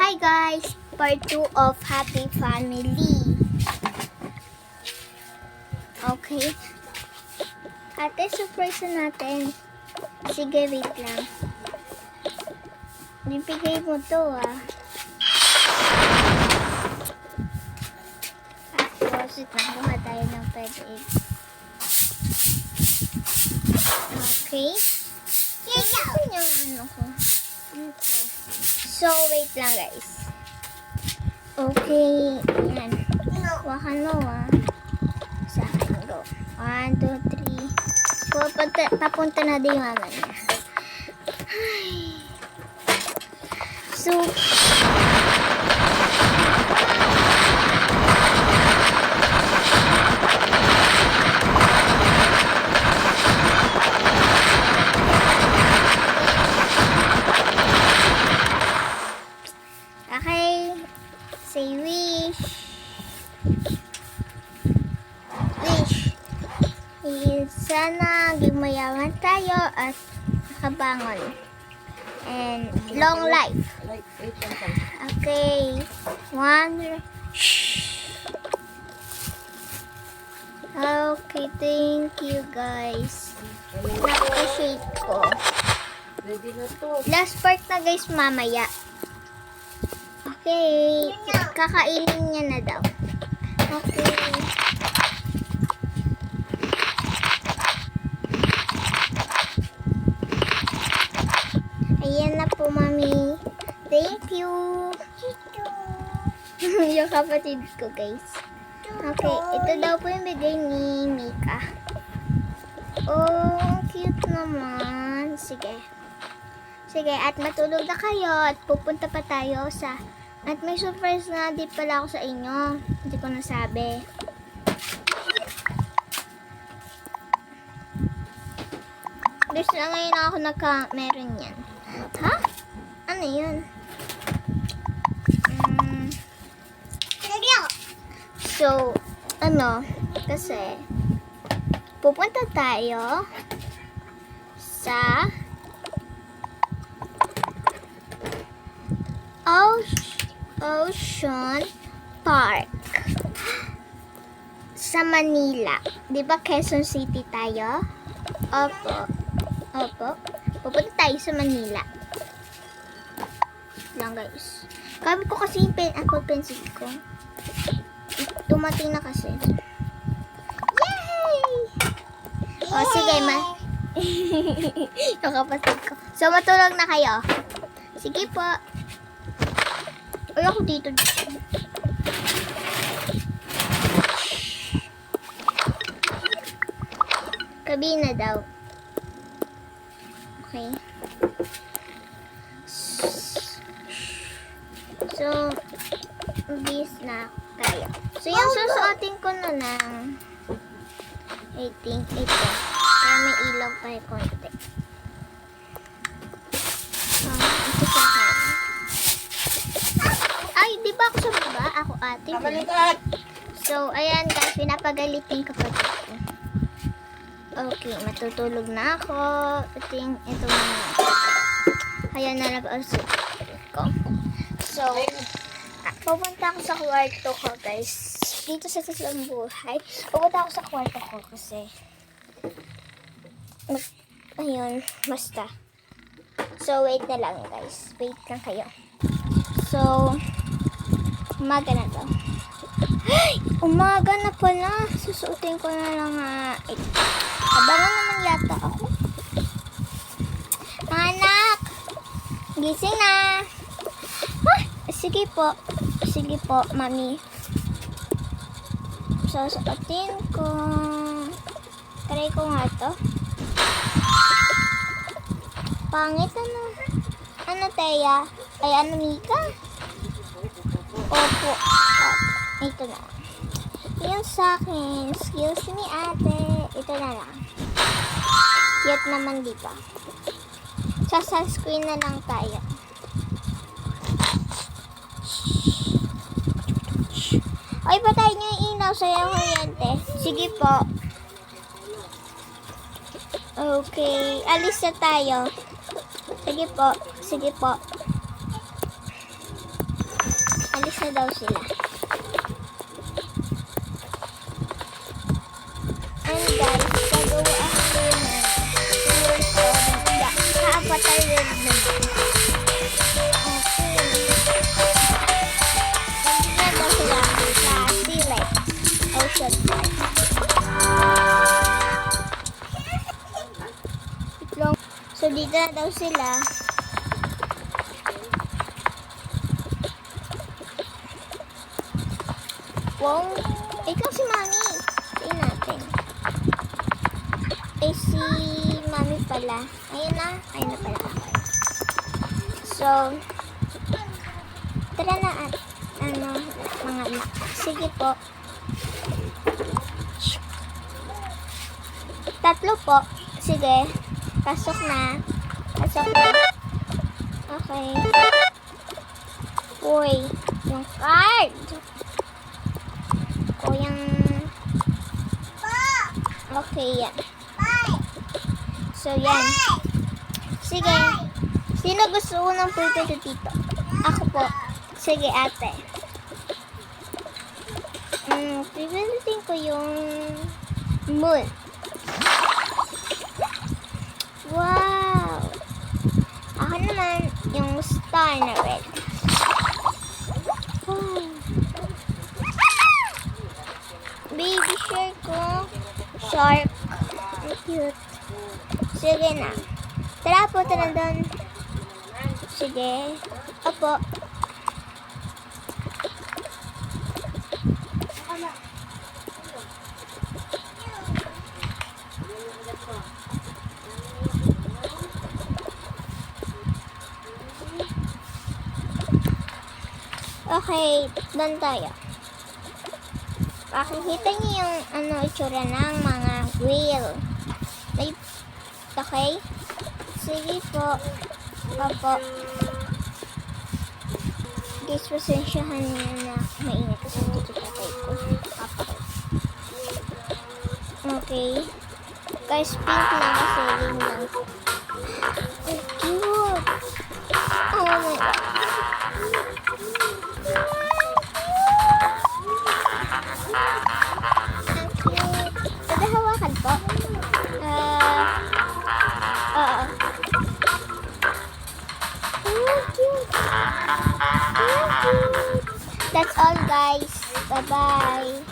Hi guys! Part 2 of Happy Family. Okay. Ate, surprise natin. Sige, wait lang. Bibigay mo to Tapos, nakuha tayo ng first aid. Okay. Ito yung ano ko. So, wait lang guys. Okay. Ayan. Wakan mo Sa akin go. 1, 2, 3. Papunta na din yung mama niya. Ay. So, okay. Say wish. Wish. Sana gumayaman tayo at makabangon. And long life. Okay. 1. Okay, thank you guys. Na-appreciate ko. Last part na guys mamaya. Okay. Kakainin niya na daw. Okay. Ayan na po, mami. Thank you. Yung kapatid ko, guys. Okay, ito daw po yung bigay ni Mika. Oh, cute naman. Sige. Sige, at matulog na kayo at pupunta pa tayo sa... At may surprise na din pala ako sa inyo. Hindi ko nasabi. Gusto na ngayon ako meron yan. Ha? Ano yun? So, kasi pupunta tayo sa Ocean Park sa Manila. Di ba Quezon City tayo? Opo. Pupunta tayo sa Manila. Lang guys. Kabi ko kasi yung Apple Pencil ko. Dumating na kasi. Yay! O sige, yung kapatid ko. So matulog na kayo. Sige po. Ay, ako dito. Gabi na daw. Okay. So, bis na tayo. So, yung susuotin ko na ng I think ito. Kaya may ilaw pa yung konti. Ito sa akin. Ay, di ba ako sa baba? Ako ate. So, ayan guys, pinapagalit yung kapatid ko. Okay, matutulog na ako. Ito muna. Ayan na lang ko. So, pupunta ako sa kwarto ko guys. Dito sa Totoong Buhay. Pupunta ako sa kwarto ko kasi ayun, basta. So, wait na lang guys. Wait lang kayo. So, umaga na daw. Ay! Umaga na pala. Susuotin ko na lang abangan naman yata ako. Anak! Gising na! Sige po, mami. Susuotin ko. Try ko nga to. Pangit ano Teya? Ay ano Mika? Opo. Ito na. Yung sa akin. Excuse me ate. Ito na lang. Cute naman dito. Sa sunscreen na lang tayo. Ay, patay niyo yung ilaw sa yung kuryente. Sige po. Okay. Alis na tayo. Sige po. na daw sila. And guys, gagawa ako ng tours of Avatar World naman. Ocean Park. So, dito na daw sila. Wow. Ikaw si Mami. Tingnan natin. Eh, si Mami pala. Ayun na. Ayun na pala ako. So, tara na at mga anak. Sige po. Tatlo po. Sige. Pasok na. Pasok na. Okay. Uy. Yung card. O yung... Okay, yan. So, yan. Sige. Sino gusto ko ng pulpito dito? Ako po. Sige, ate. Pipilitin ko yung moon. Wow! Ako naman, yung star na red. Wow! Baby shark ko. Shark. Cute. Sige na. Tara po, tara doon. Sige. Opo. Okay, doon tayo. Makikita niyo yung itsura ng mga whale. Okay? Sige po. Opo. Guys, pasensyahan niyo na mainit kasi dito tatay ko. Opo. Okay. Guys, pink lang kasi ring lang. Oh, cute. Oh my God. Hawakan po. Cute. That's all, guys. Bye-bye.